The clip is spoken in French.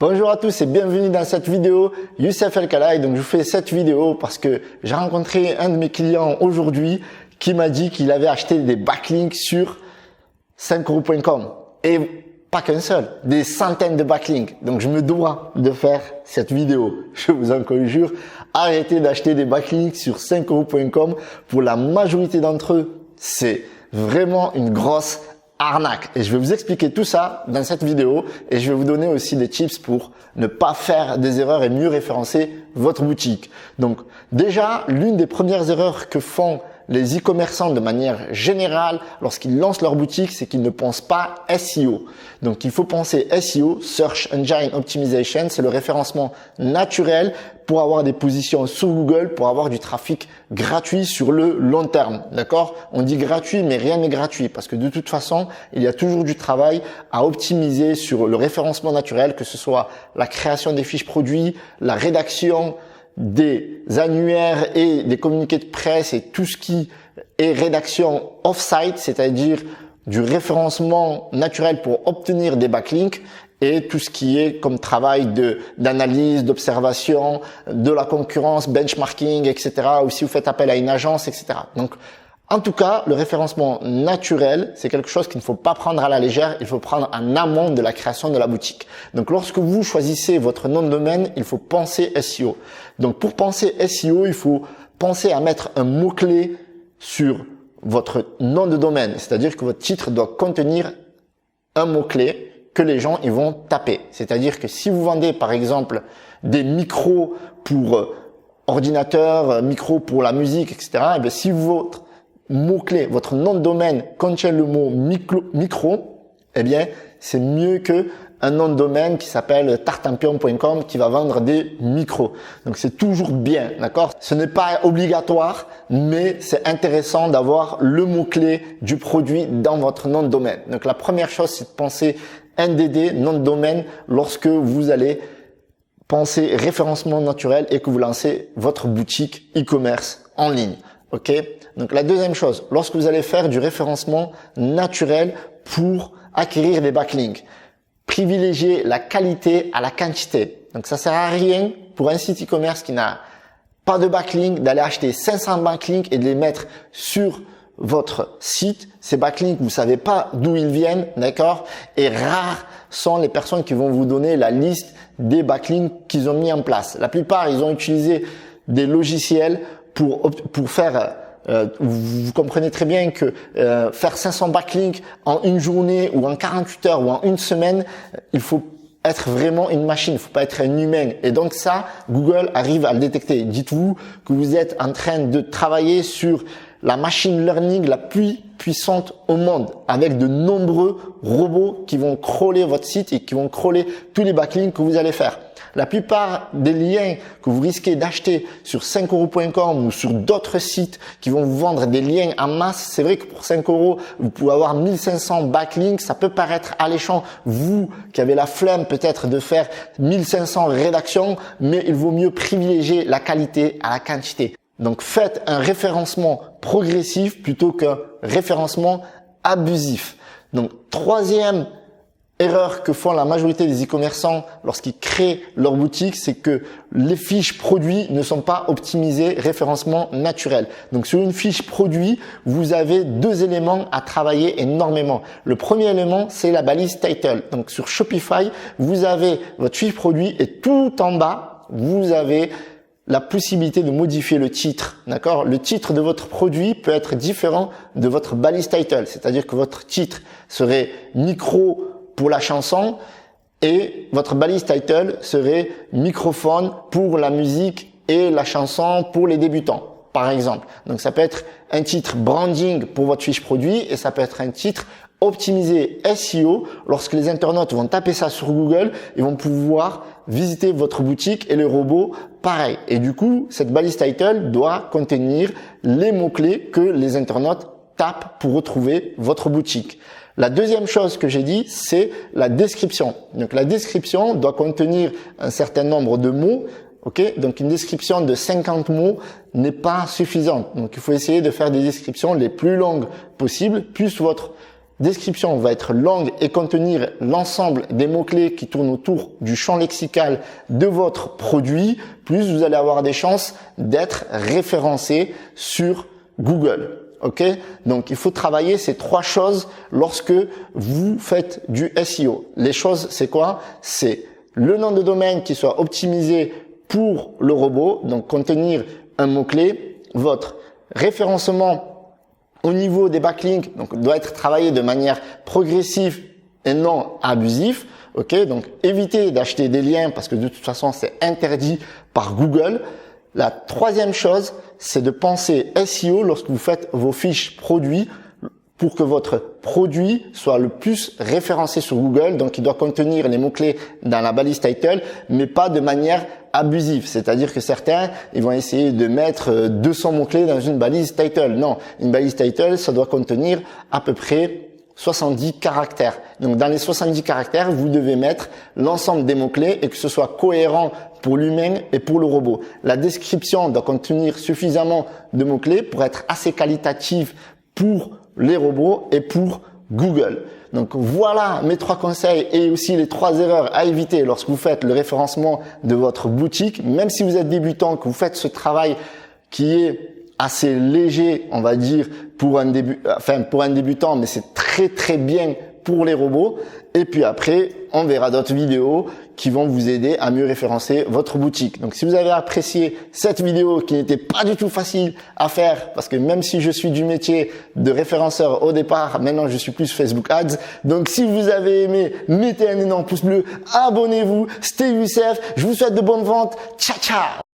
Bonjour à tous et bienvenue dans cette vidéo Youssef El Khalai. Donc je vous fais cette vidéo parce que j'ai rencontré un de mes clients aujourd'hui qui m'a dit qu'il avait acheté des backlinks sur 5euros.com et pas qu'un seul, des centaines de backlinks. Donc je me dois de faire cette vidéo. Je vous en conjure, arrêtez d'acheter des backlinks sur 5euros.com. Pour la majorité d'entre eux, c'est vraiment une grosse arnaque. Et je vais vous expliquer tout ça dans cette vidéo et je vais vous donner aussi des tips pour ne pas faire des erreurs et mieux référencer votre boutique. Donc déjà, l'une des premières erreurs que font les e-commerçants de manière générale lorsqu'ils lancent leur boutique, c'est qu'ils ne pensent pas SEO. Donc il faut penser SEO, Search Engine Optimization, c'est le référencement naturel pour avoir des positions sur Google, pour avoir du trafic gratuit sur le long terme. D'accord? On dit gratuit, mais rien n'est gratuit parce que de toute façon, il y a toujours du travail à optimiser sur le référencement naturel, que ce soit la création des fiches produits, la rédaction des annuaires et des communiqués de presse et tout ce qui est rédaction off-site, c'est-à-dire du référencement naturel pour obtenir des backlinks et tout ce qui est comme travail d'analyse, d'observation, de la concurrence, benchmarking, etc. Ou si vous faites appel à une agence, etc. Donc, en tout cas, le référencement naturel, c'est quelque chose qu'il ne faut pas prendre à la légère. Il faut prendre en amont de la création de la boutique. Donc, lorsque vous choisissez votre nom de domaine, il faut penser SEO. Donc, pour penser SEO, il faut penser à mettre un mot-clé sur votre nom de domaine. C'est-à-dire que votre titre doit contenir un mot-clé que les gens ils vont taper. C'est-à-dire que si vous vendez, par exemple, des micros pour ordinateur, micros pour la musique, etc., et bien, si votre mot-clé, votre nom de domaine contient le mot micro, eh bien, c'est mieux que un nom de domaine qui s'appelle tartampion.com qui va vendre des micros. Donc, c'est toujours bien, d'accord? Ce n'est pas obligatoire, mais c'est intéressant d'avoir le mot-clé du produit dans votre nom de domaine. Donc, la première chose, c'est de penser NDD, nom de domaine, lorsque vous allez penser référencement naturel et que vous lancez votre boutique e-commerce en ligne. Ok? Donc la deuxième chose, lorsque vous allez faire du référencement naturel pour acquérir des backlinks, privilégiez la qualité à la quantité. Donc ça sert à rien pour un site e-commerce qui n'a pas de backlinks d'aller acheter 500 backlinks et de les mettre sur votre site. Ces backlinks, vous savez pas d'où ils viennent, d'accord? Et rares sont les personnes qui vont vous donner la liste des backlinks qu'ils ont mis en place. La plupart, ils ont utilisé des logiciels pour faire vous comprenez très bien que faire 500 backlinks en une journée ou en 48 heures ou en une semaine, il faut être vraiment une machine, il faut pas être un humain. Et donc ça, Google arrive à le détecter. Dites-vous que vous êtes en train de travailler sur la machine learning la plus puissante au monde, avec de nombreux robots qui vont crawler votre site et qui vont crawler tous les backlinks que vous allez faire. La plupart des liens que vous risquez d'acheter sur 5euros.com ou sur d'autres sites qui vont vous vendre des liens en masse, c'est vrai que pour 5 euros, vous pouvez avoir 1500 backlinks. Ça peut paraître alléchant, vous qui avez la flemme peut-être de faire 1500 rédactions, mais il vaut mieux privilégier la qualité à la quantité. Donc faites un référencement progressif plutôt qu'un référencement abusif. Donc troisième erreur que font la majorité des e-commerçants lorsqu'ils créent leur boutique, c'est que les fiches produits ne sont pas optimisées référencement naturel. Donc sur une fiche produit, vous avez deux éléments à travailler énormément. Le premier élément, c'est la balise title. Donc sur Shopify, vous avez votre fiche produit et tout en bas, vous avez la possibilité de modifier le titre, d'accord? Le titre de votre produit peut être différent de votre balise title, c'est-à-dire que votre titre serait micro pour la chanson et votre balise title serait microphone pour la musique et la chanson pour les débutants, par exemple. Donc ça peut être un titre branding pour votre fiche produit et ça peut être un titre optimisé SEO. Lorsque les internautes vont taper ça sur Google, ils vont pouvoir visiter votre boutique et le robot pareil. Et du coup, cette balise title doit contenir les mots-clés que les internautes tapent pour retrouver votre boutique. La deuxième chose que j'ai dit, c'est la description. Donc la description doit contenir un certain nombre de mots. Ok, donc une description de 50 mots n'est pas suffisante. Donc il faut essayer de faire des descriptions les plus longues possibles. Plus votre description va être longue et contenir l'ensemble des mots-clés qui tournent autour du champ lexical de votre produit, plus vous allez avoir des chances d'être référencé sur Google. Ok? Donc, il faut travailler ces 3 choses lorsque vous faites du SEO. Les choses, c'est quoi? C'est le nom de domaine qui soit optimisé pour le robot, donc contenir un mot-clé, votre référencement au niveau des backlinks, donc doit être travaillé de manière progressive et non abusive. Ok, donc évitez d'acheter des liens parce que de toute façon c'est interdit par Google. La 3e chose, c'est de penser SEO lorsque vous faites vos fiches produits pour que votre produit soit le plus référencé sur Google. Donc, il doit contenir les mots-clés dans la balise title, mais pas de manière abusive. C'est-à-dire que certains, ils vont essayer de mettre 200 mots-clés dans une balise title. Non, une balise title, ça doit contenir à peu près 70 caractères. Donc, dans les 70 caractères, vous devez mettre l'ensemble des mots-clés et que ce soit cohérent pour l'humain et pour le robot. La description doit contenir suffisamment de mots-clés pour être assez qualitative pour les robots et pour Google. Donc voilà mes 3 conseils et aussi les 3 erreurs à éviter lorsque vous faites le référencement de votre boutique. Même si vous êtes débutant, que vous faites ce travail qui est assez léger, on va dire, pour un débutant, mais c'est très bien pour les robots. Et puis après, on verra d'autres vidéos qui vont vous aider à mieux référencer votre boutique. Donc si vous avez apprécié cette vidéo qui n'était pas du tout facile à faire, parce que même si je suis du métier de référenceur au départ, maintenant je suis plus Facebook Ads. Donc si vous avez aimé, mettez un énorme pouce bleu, abonnez-vous, c'était Youssef, je vous souhaite de bonnes ventes, ciao ciao.